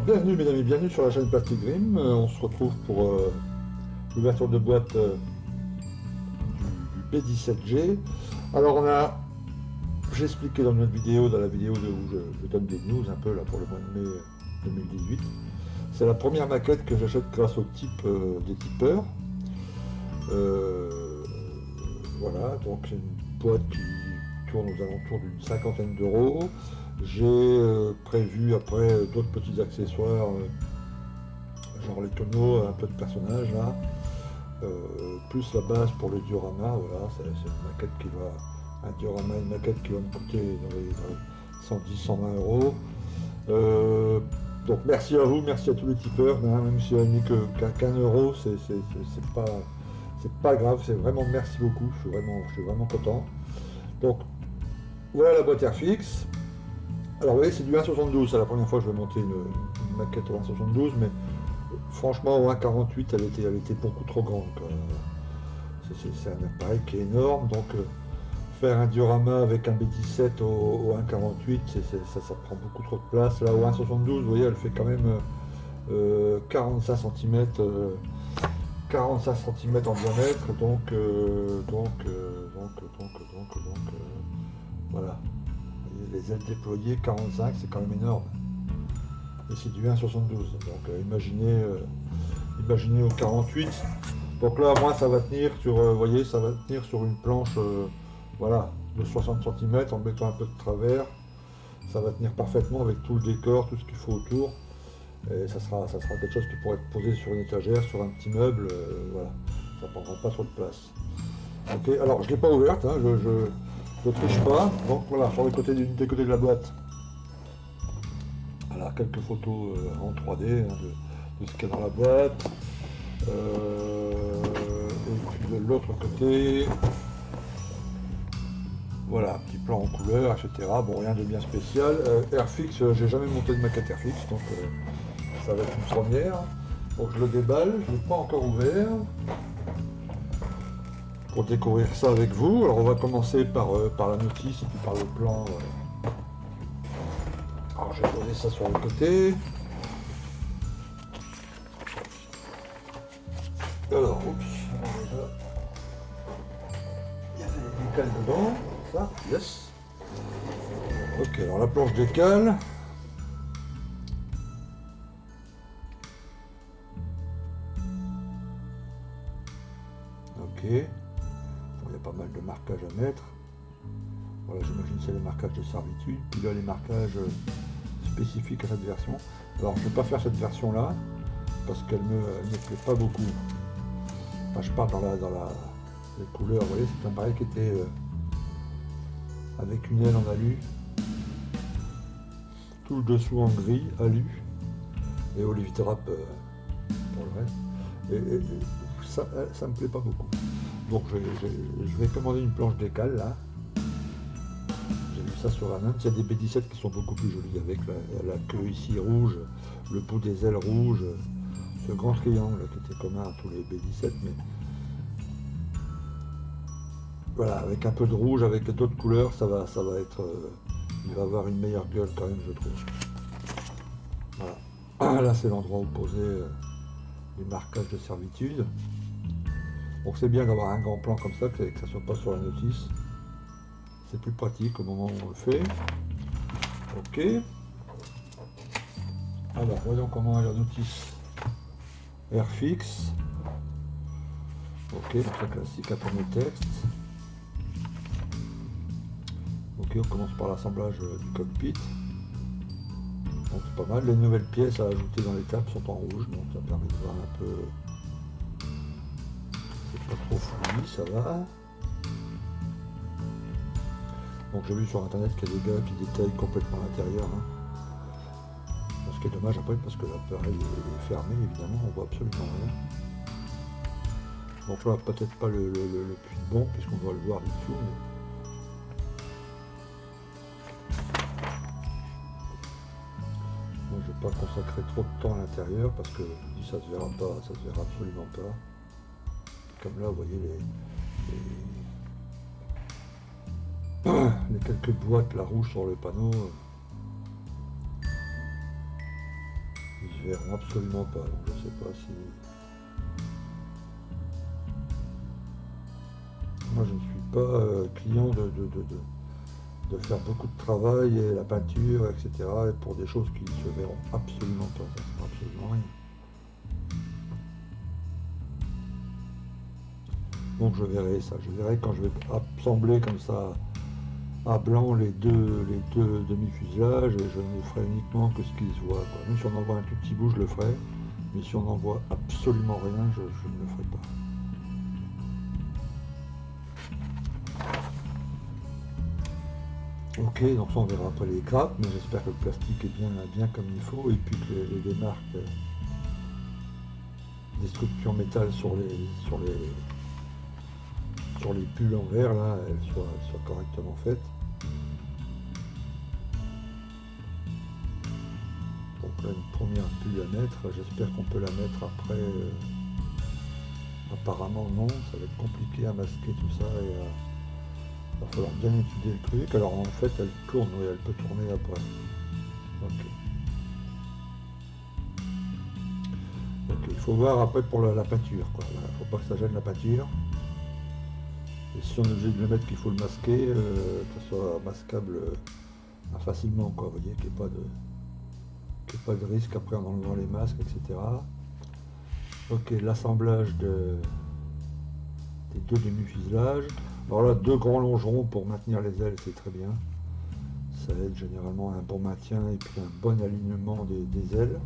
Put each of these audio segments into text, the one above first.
Bienvenue mes amis, bienvenue sur la chaîne Plastic Dream. On se retrouve pour l'ouverture de boîte du B17G. Alors j'ai expliqué dans notre vidéo, dans la vidéo où je donne des news un peu là pour le mois de mai 2018. C'est la première maquette que j'achète grâce au type des tipeurs. Voilà, donc c'est une boîte qui tourne aux alentours d'une cinquantaine d'euros. J'ai prévu après d'autres petits accessoires, genre les tonneaux, un peu de personnages là, plus la base pour le diorama. Voilà, c'est une maquette qui va, un diorama, une maquette qui va me coûter dans les 110-120 euros. Donc merci à vous, merci à tous les tipeurs, hein, même si elle n'est qu'un euro, c'est pas grave, c'est vraiment merci beaucoup, je suis vraiment content. Donc voilà la boîte Airfix. Alors vous voyez, c'est du 1,72, c'est la première fois que je vais monter une maquette au 1,72, mais franchement au 1,48 elle était beaucoup trop grande. C'est un appareil qui est énorme, donc faire un diorama avec un B17 au 1,48, ça prend beaucoup trop de place. Là au 1,72, vous voyez, elle fait quand même 45 cm, 45 cm en diamètre, donc voilà. Les ailes déployées 45, c'est quand même énorme, et c'est du 1,72, donc imaginez au 48. Donc là moi ça va tenir sur, vous voyez, ça va tenir sur une planche voilà, de 60 cm en mettant un peu de travers. Ça va tenir parfaitement avec tout le décor, tout ce qu'il faut autour, et ça sera quelque chose qui pourrait être posé sur une étagère, sur un petit meuble, voilà, ça prendra pas trop de place. Ok, alors je l'ai pas ouverte, hein, je triche pas. Donc voilà, sur les côtés des côtés de la boîte, voilà, quelques photos en 3D hein, de ce qu'il y a dans la boîte. Et puis de l'autre côté, voilà, un petit plan en couleur, etc. Bon, rien de bien spécial. Airfix, j'ai jamais monté de maquette Airfix, donc ça va être une première. Donc je le déballe, je ne l'ai pas encore ouvert, pour découvrir ça avec vous. Alors on va commencer par la notice et puis par le plan. Alors je vais poser ça sur le côté. Alors, oups, déjà, il y avait des décales dedans, ça, yes. Ok, alors la planche décale. Ok. Il y a pas mal de marquages à mettre. Voilà, j'imagine que c'est les marquages de servitude. Puis là, les marquages spécifiques à cette version. Alors, je ne vais pas faire cette version-là, parce qu'elle ne me plaît pas beaucoup. Enfin, je parle dans les couleurs. Vous voyez, c'est un appareil qui était avec une aile en alu, tout le dessous en gris, alu, et olive drap pour le reste. Et ça me plaît pas beaucoup. Donc je vais commander une planche décale là. J'ai vu ça sur Anan. Il y a des B17 qui sont beaucoup plus jolis, avec la queue ici rouge, le bout des ailes rouges, ce grand triangle qui était commun à tous les B17, mais voilà, avec un peu de rouge, avec d'autres couleurs, ça va être, il va avoir une meilleure gueule quand même, je trouve. Voilà. Là c'est l'endroit où poser les marquages de servitude. Donc c'est bien d'avoir un grand plan comme ça, que ça ne soit pas sur la notice. C'est plus pratique au moment où on le fait. Ok. Alors voyons comment est la notice Airfix. Ok, très classique, un premier texte. Ok, on commence par l'assemblage du cockpit. Donc c'est pas mal. Les nouvelles pièces à ajouter dans l'étape sont en rouge, donc ça permet de voir un peu. C'est pas trop fouillis, ça va. Donc j'ai vu sur internet qu'il y a des gars qui détaillent complètement l'intérieur. Hein. Ce qui est dommage après parce que l'appareil est fermé, évidemment, on voit absolument rien. Donc là peut-être pas le puits de bon puisqu'on doit le voir du dessous. Moi je ne vais pas consacrer trop de temps à l'intérieur parce que ça se verra pas, ça se verra absolument pas. Comme là vous voyez les quelques boîtes là rouges sur le panneau. se verront absolument pas. Donc je sais pas si... Moi je ne suis pas client de faire beaucoup de travail et la peinture, etc. Et pour des choses qui ne se verront absolument pas. Ça ne sert absolument rien. Donc je verrai ça. Je verrai quand je vais assembler comme ça à blanc les deux demi-fuselages et je ne ferai uniquement que ce qui se voit, quoi. Même si on en voit un tout petit bout, je le ferai. Mais si on n'en voit absolument rien, je ne le ferai pas. Ok, donc ça on verra après les grappes, mais j'espère que le plastique est bien comme il faut et puis que les démarques des structures métal sur les pulls en verre là, elles soient correctement faites. Donc là une première pull à mettre, j'espère qu'on peut la mettre après. Apparemment non, ça va être compliqué à masquer tout ça et il va falloir bien étudier le truc. Alors en fait elle tourne, oui, elle peut tourner après. Ok. Ok, il faut voir après pour la peinture, quoi. Il ne faut pas que ça gêne la peinture. Et si on est obligé de le mettre qu'il faut le masquer, que ce soit masquable facilement, quoi. Vous voyez qu'il n'y ait pas de risque après en enlevant les masques, etc. Ok, l'assemblage des deux demi-fuselages. Alors là, deux grands longerons pour maintenir les ailes, c'est très bien. Ça aide généralement à un bon maintien et puis un bon alignement des ailes.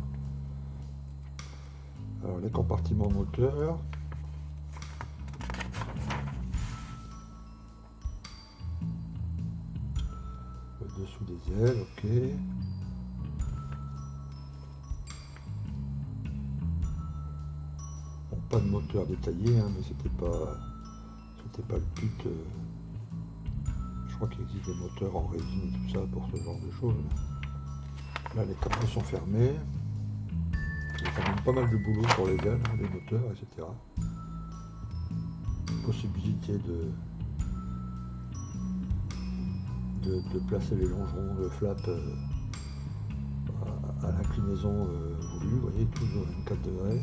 Alors les compartiments moteurs. Le dessous des ailes, ok. Bon, pas de moteur détaillé, hein, mais c'était pas le but. Je crois qu'il existe des moteurs en résine et tout ça pour ce genre de choses. Là les capots sont fermés. Il y a quand même pas mal de boulot sur les ailes, les moteurs, etc. Possibilité de placer les longerons de flap à l'inclinaison voulue, vous voyez, toujours à 24 degrés.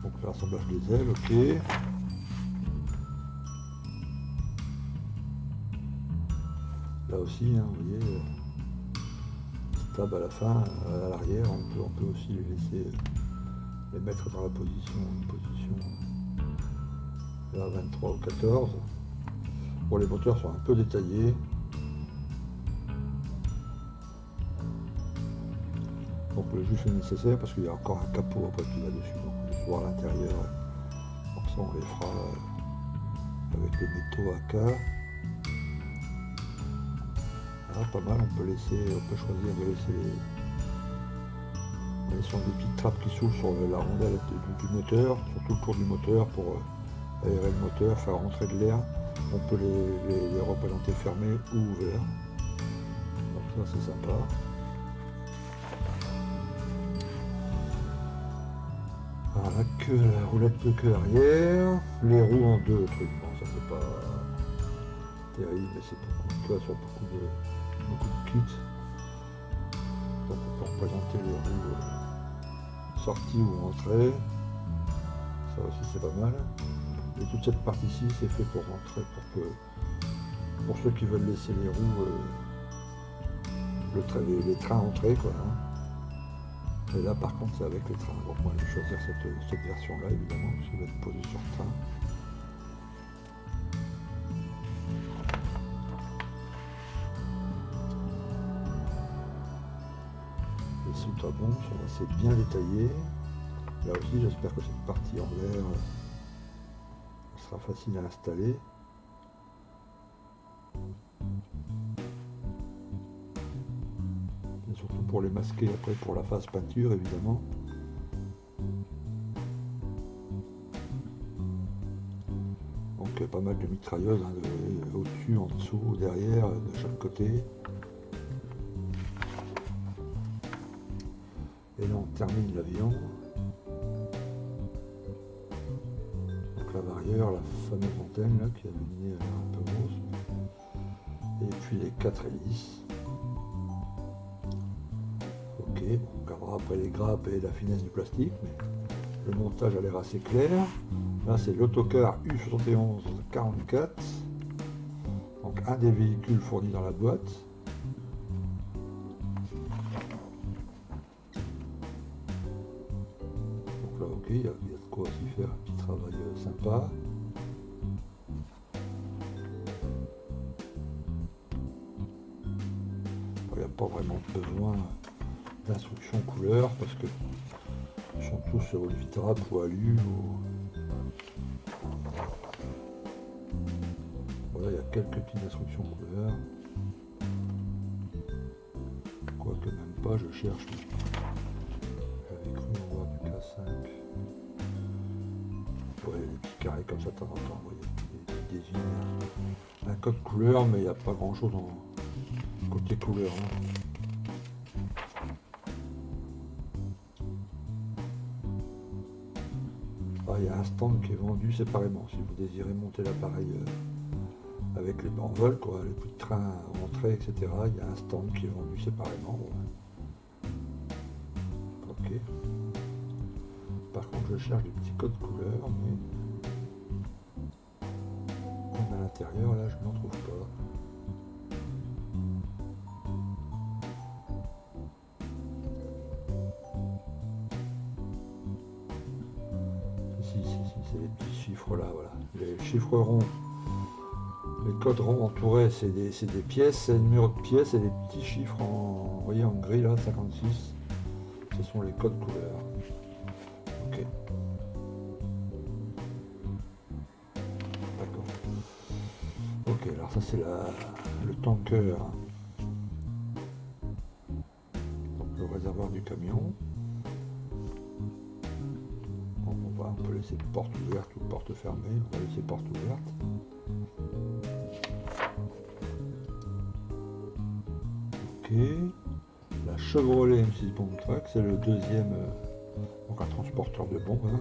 Donc l'assemblage des ailes, ok. Là aussi, hein, vous voyez, stable à la fin, à l'arrière, on peut aussi les laisser, les mettre dans la position, là 23 ou 14. Bon, les moteurs sont un peu détaillés. Donc le juste le nécessaire parce qu'il y a encore un capot après qui va dessus, donc on va voir l'intérieur. Donc ça on les fera avec les métaux AK. Ah, pas mal, on peut choisir de laisser les des petites trappes qui s'ouvrent sur la rondelle du moteur, sur tout le tour du moteur pour aérer le moteur, faire rentrer de l'air. On peut les représenter fermés ou ouverts. Donc ça c'est sympa. Alors la roulette de queue arrière, les roues en deux trucs. Bon ça c'est pas terrible, mais c'est beaucoup sur beaucoup de kits. Donc on peut représenter les roues sorties ou entrées. Ça aussi c'est pas mal. Et toute cette partie-ci c'est fait pour rentrer, pour ceux qui veulent laisser les roues, les trains entrer, quoi. Hein. Et là par contre c'est avec les trains. Donc moi je vais choisir cette version-là évidemment, parce qu'il va être posé sur le train. Les soutes à bombes sont assez bien détaillées. Là aussi j'espère que cette partie en l'air sera facile à installer. Et surtout pour les masquer après pour la phase peinture évidemment. Donc pas mal de mitrailleuses, hein, au-dessus, en dessous, derrière, de chaque côté. Et là on termine l'avion. Donc la barrière, la fameuse antenne là qui a une lignée un peu grosse. Et puis les 4 hélices. Ok, on regardera après les grappes et la finesse du plastique, mais le montage a l'air assez clair. Là c'est l'autocar U7144, donc un des véhicules fournis dans la boîte. Donc là ok, il y a de quoi aussi faire un petit travail sympa. Il n'y a pas vraiment besoin d'instructions couleur parce que ils sont tous au Vitra poilu. Voilà, il y a quelques petites instructions couleur. Quoique même pas, je cherche. J'avais cru en voir du K5. Ouais, des petits carrés comme ça de temps en temps, vous voyez, qui désignent un code couleur, mais il n'y a pas grand chose en côté couleur. Hein. Il y a un stand qui est vendu séparément si vous désirez monter l'appareil avec les vol, quoi, les petits trains entrée, etc. Il y a un stand qui est vendu séparément. Ouais. Ok. Par contre, je cherche des petits codes couleurs, mais même à l'intérieur, là, je n'en trouve pas. Si, c'est les petits chiffres là, voilà. Les chiffres ronds, les codes ronds entourés, c'est des pièces, c'est le numéro de pièces, et les petits chiffres en, vous voyez, en gris là, 56, ce sont les codes couleurs. Ok. D'accord. Ok, alors ça c'est le tanker. Donc le réservoir du camion. On peut laisser porte ouverte ou porte fermée, on va laisser porte ouverte. Ok, la Chevrolet M6 Bomb Truck, c'est le deuxième, donc un transporteur de bombes. Hein.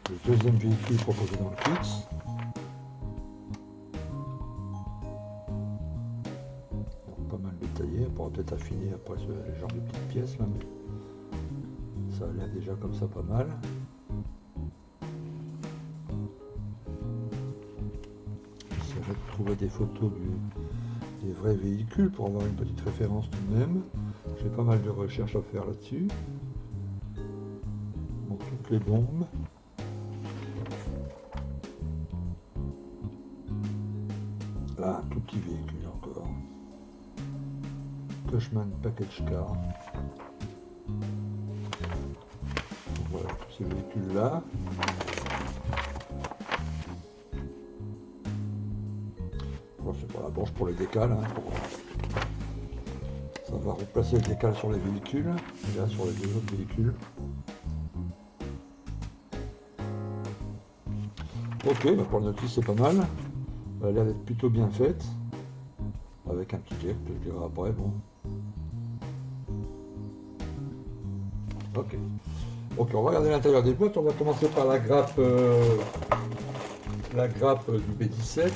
Le deuxième véhicule proposé dans le kit. Donc, pas mal détaillé, on pourra peut-être affiner après ce genre de petites pièces là, mais ça a l'air déjà comme ça pas mal. J'essaierai de trouver des photos des vrais véhicules pour avoir une petite référence tout de même. J'ai pas mal de recherches à faire là-dessus. Bon, toutes les bombes. Là, un tout petit véhicule encore. Cushman Package Car. Voilà, tous ces véhicules-là. Bon, c'est pas la branche pour les décals. Hein, ça va remplacer le décal sur les véhicules. Et là, sur les deux autres véhicules. Ok, bah pour le notice, c'est pas mal. Elle a l'air d'être plutôt bien faite. Avec un petit jack, je dirais après. Bon. Ok. Ok, on va regarder l'intérieur des boîtes. On va commencer par la grappe du B17.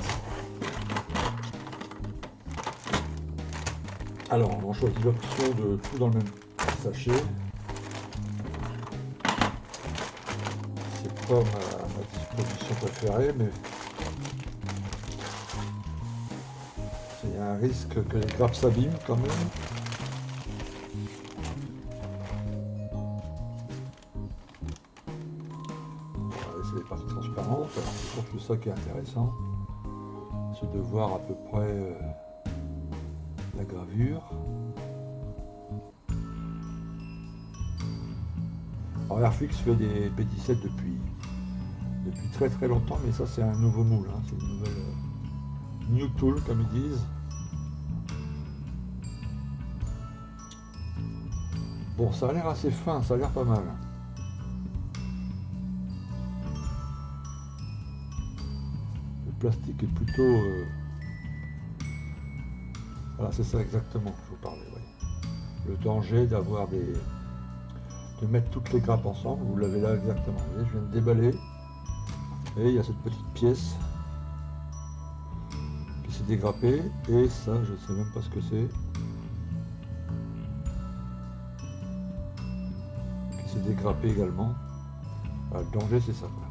Alors, on choisit l'option de tout dans le même sachet. C'est pas ma disposition préférée, mais il y a un risque que les grappes s'abîment quand même. C'est les parties transparentes, alors c'est surtout ça qui est intéressant, c'est de voir à peu près la gravure. Alors Airfix fait des B17 depuis très très longtemps, mais ça c'est un nouveau moule, hein. C'est une nouvelle new tool comme ils disent. Bon, ça a l'air assez fin, ça a l'air pas mal. Le plastique est plutôt... Voilà, c'est ça exactement que je vous parlais. Oui. Le danger d'avoir de mettre toutes les grappes ensemble, vous l'avez là exactement. Vous voyez, je viens de déballer et il y a cette petite pièce qui s'est dégrappée et ça, je ne sais même pas ce que c'est. c'est dégrappé également. Ah, le danger c'est ça quoi.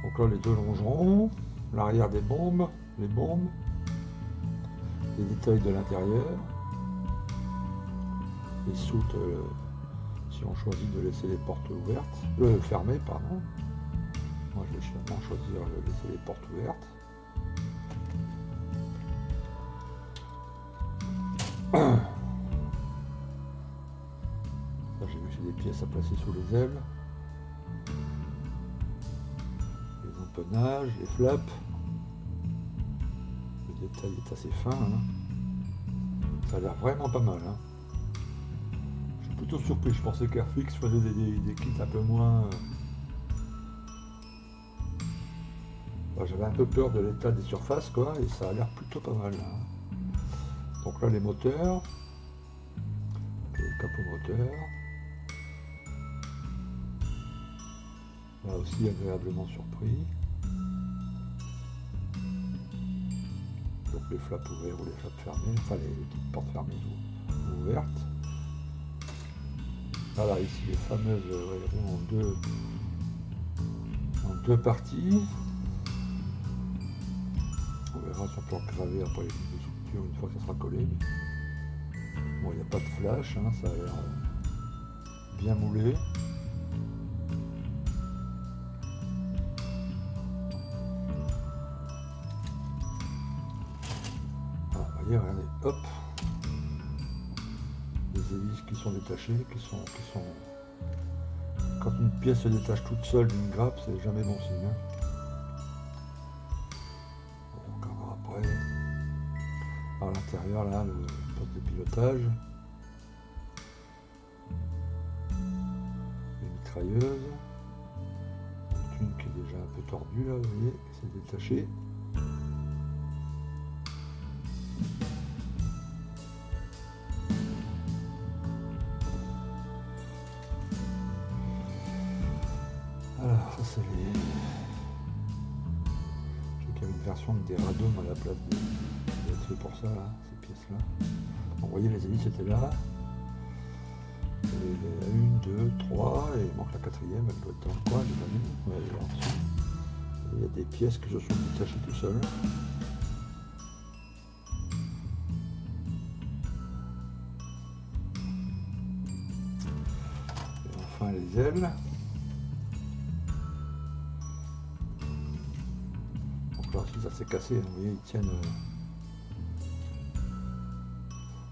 Donc là les deux longerons, l'arrière des bombes, les détails de l'intérieur, les soutes si on choisit de laisser les portes ouvertes, fermées pardon. Moi je vais finalement choisir de laisser les portes ouvertes. Là j'ai vu que c'est des pièces à placer sous les ailes. Les empennages, les flaps. Le détail est assez fin. Hein. Ça a l'air vraiment pas mal. Hein. Je suis plutôt surpris. Je pensais qu'Airfix faisait des kits un peu moins... J'avais un peu peur de l'état des surfaces, quoi, et ça a l'air plutôt pas mal. Hein. Donc là, les moteurs, les capots moteurs. Là aussi, agréablement surpris. Donc les flaps ouverts ou les flaps fermés, enfin les petites portes fermées ou ouvertes. Voilà, ici les fameuses roues en deux parties. On verra si on peut graver après les lignes de structure une fois que ça sera collé. Bon, il n'y a pas de flash, hein, ça a l'air bien moulé. Ah, vous voyez, regardez, hop. Les hélices qui sont détachées, qui sont... Quand une pièce se détache toute seule d'une grappe, c'est jamais bon signe. Hein. À l'intérieur là, le poste de pilotage, les mitrailleuses, une qui est déjà un peu tordue là, vous voyez, c'est détaché. Alors ça c'est les... Je sais qu'il y avait une version de des radomes à la place des... C'est pour ça, là, ces pièces-là. Vous voyez, les hélices étaient là. Et la 1, 2, 3, et il manque la quatrième, elle doit être dans le coin, j'imagine. Ouais, elle est là en dessous. Et il y a des pièces qui se sont détachées tout seules. Et enfin, les ailes. Donc là aussi, ça s'est cassé, vous voyez, ils tiennent...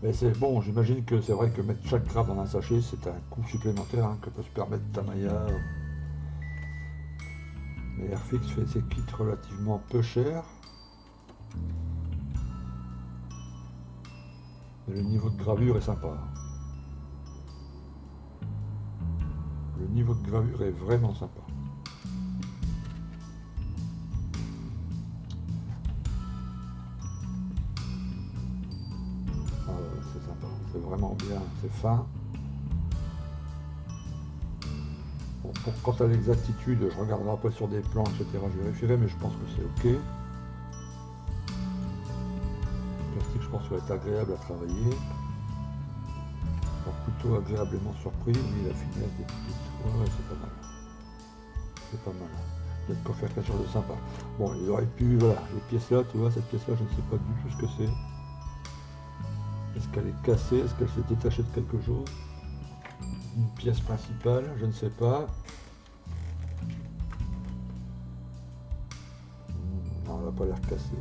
Mais c'est bon, j'imagine que c'est vrai que mettre chaque grappe dans un sachet, c'est un coût supplémentaire hein, que peut se permettre Tamiya. Mais Airfix fait ses kits relativement peu chers. Et le niveau de gravure est sympa. Le niveau de gravure est vraiment sympa. C'est sympa, c'est vraiment bien, c'est fin. Bon, quant à l'exactitude, je regarderai après sur des plans, etc. Je vérifierai, mais je pense que c'est ok. Le plastique, je pense qu'il va être agréable à travailler. Alors, plutôt agréablement surpris, oui, la finesse des petites. Ouais, c'est pas mal. C'est pas mal. Il y a de quoi faire quelque chose de sympa. Bon, il aurait pu, voilà, les pièces là, tu vois, cette pièce là, je ne sais pas du tout ce que c'est. Est-ce qu'elle est cassée? Est-ce qu'elle s'est détachée de quelque chose? Une pièce principale, je ne sais pas. Non, elle n'a pas l'air cassée.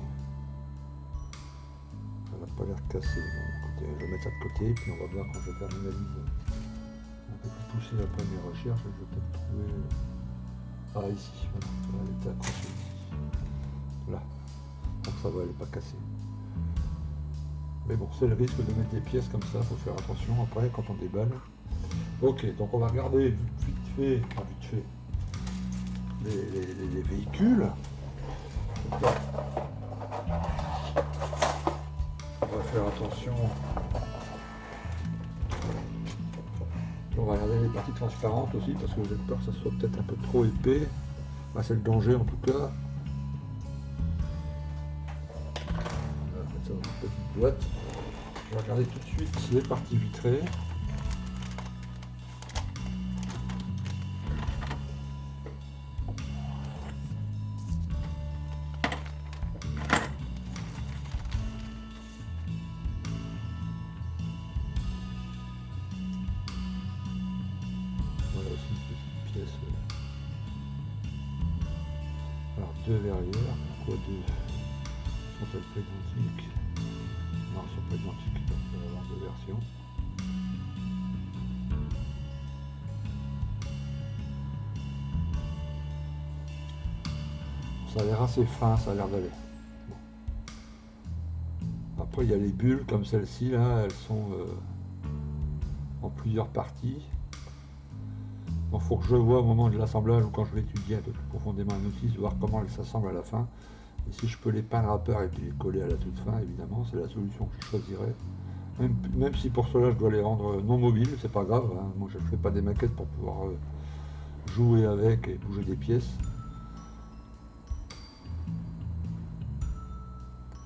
Elle n'a pas l'air cassée. Bon, écoutez, je vais mettre ça de côté, puis on va voir quand je vais faire une analyse un peu plus poussée après mes recherches. Je vais peut-être trouver... Ah, ici, voilà. Elle était accrochée ici. Là. Donc ça va, elle n'est pas cassée. Mais bon, c'est le risque de mettre des pièces comme ça, il faut faire attention après quand on déballe. Ok, donc on va regarder vite fait les véhicules. Donc là, on va faire attention. On va regarder les parties transparentes aussi parce que j'ai peur que ça soit peut-être un peu trop épais. Bah, c'est le danger en tout cas. On va mettre ça dans une petite boîte. On va regarder tout de suite les parties vitrées. pièces. Alors deux verrières, pourquoi deux? Sont-elles pas identiques? Non, elles sont pas identiques, il peut y avoir deux versions. Ça a l'air assez fin, ça a l'air d'aller. Bon. Après il y a les bulles comme celle-ci là, elles sont en plusieurs parties. Il faut que je vois au moment de l'assemblage ou quand je vais étudier un peu plus profondément la notice, voir comment elles s'assemblent à la fin. Et si je peux les peindre à peur et puis les coller à la toute fin, évidemment, c'est la solution que je choisirais. Même si pour cela je dois les rendre non mobiles, c'est pas grave. Hein. Moi je ne fais pas des maquettes pour pouvoir jouer avec et bouger des pièces.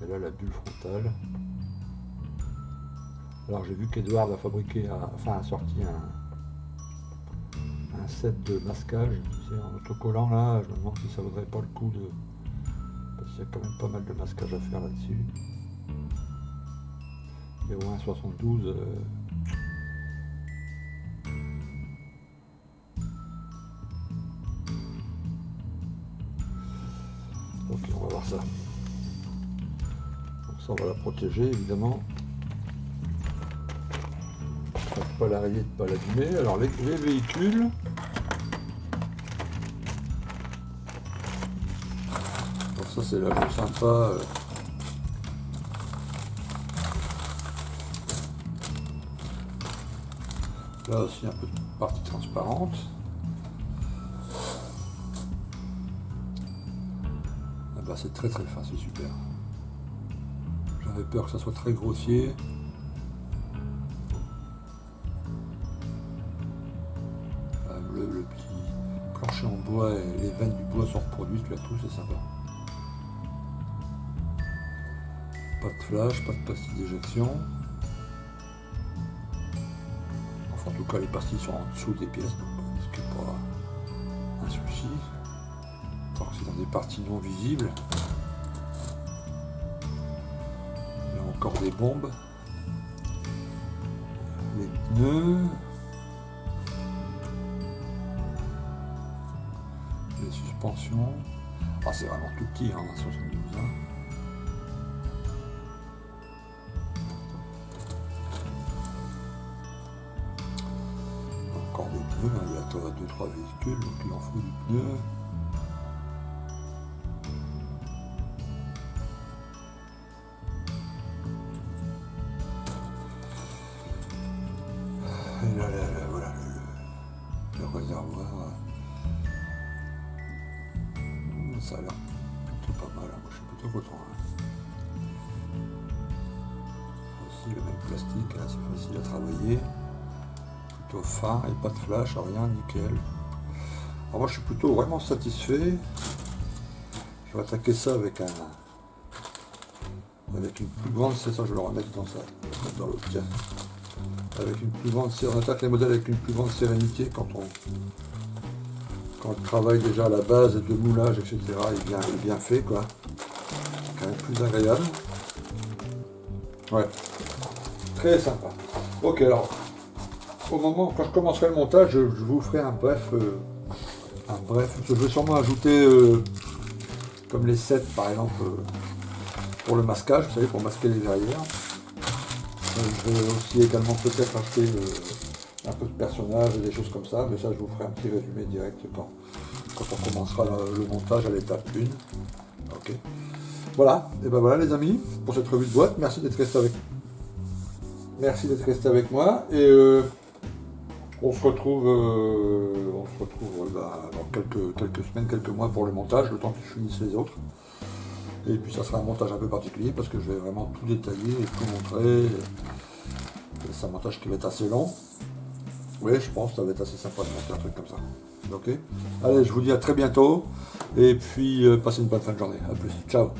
Et là la bulle frontale. Alors j'ai vu qu'Edouard a fabriqué, a sorti un set de masquage, tu sais, en autocollant là, je me demande si ça vaudrait pas le coup de... Parce qu'il y a quand même pas mal de masquage à faire là-dessus. Et au 1,72... Ok, on va voir ça. Donc ça on va la protéger évidemment. Pas la rayer, de pas l'abîmer. Alors les véhicules. Alors ça c'est la chose sympa. Là aussi un peu de partie transparente. Ah bah c'est très fin, c'est super. J'avais peur que ça soit très grossier. Le petit plancher en bois et les veines du bois sont reproduites là-dessous, c'est sympa. Pas de flash, pas de pastille d'éjection. Enfin en tout cas les pastilles sont en dessous des pièces, donc ce qui n'est pas un souci. Tant que c'est dans des parties non visibles. Là encore des bombes. Les pneus. Les suspensions. Ah c'est vraiment tout petit, hein, 72. Hein. Encore des pneus, hein, il y a 2-3 véhicules, donc il en faut du pneu. Et là, voilà le réservoir. Ça a l'air plutôt pas mal, moi je suis plutôt content. Hein. Aussi le même plastique, hein, c'est facile à travailler. Plutôt fin et pas de flash, rien, nickel. Alors moi je suis plutôt vraiment satisfait. Je vais attaquer ça avec une plus grande, c'est ça, je vais le remettre dans l'autre, tiens. Avec une plus grande, on attaque les modèles avec une plus grande sérénité quand le travail déjà à la base de moulage, etc. est bien fait, quoi. C'est quand même plus agréable. Ouais. Très sympa. Ok, alors, au moment, quand je commencerai le montage, je vous ferai un bref, je vais sûrement ajouter, comme les sets, par exemple, pour le masquage, vous savez, pour masquer les verrières. Je vais aussi également peut-être acheter un peu de personnages et des choses comme ça, mais ça je vous ferai un petit résumé direct quand on commencera le montage à l'étape 1. Ok. Voilà, et ben voilà les amis, pour cette revue de boîte, merci d'être resté avec moi, et on se retrouve dans quelques semaines, quelques mois pour le montage, le temps que je finisse les autres. Et puis ça sera un montage un peu particulier parce que je vais vraiment tout détailler et tout montrer. C'est un montage qui va être assez long. Oui, je pense que ça va être assez sympa de monter un truc comme ça. Ok. Allez, je vous dis à très bientôt. Et puis passez une bonne fin de journée. A plus. Ciao.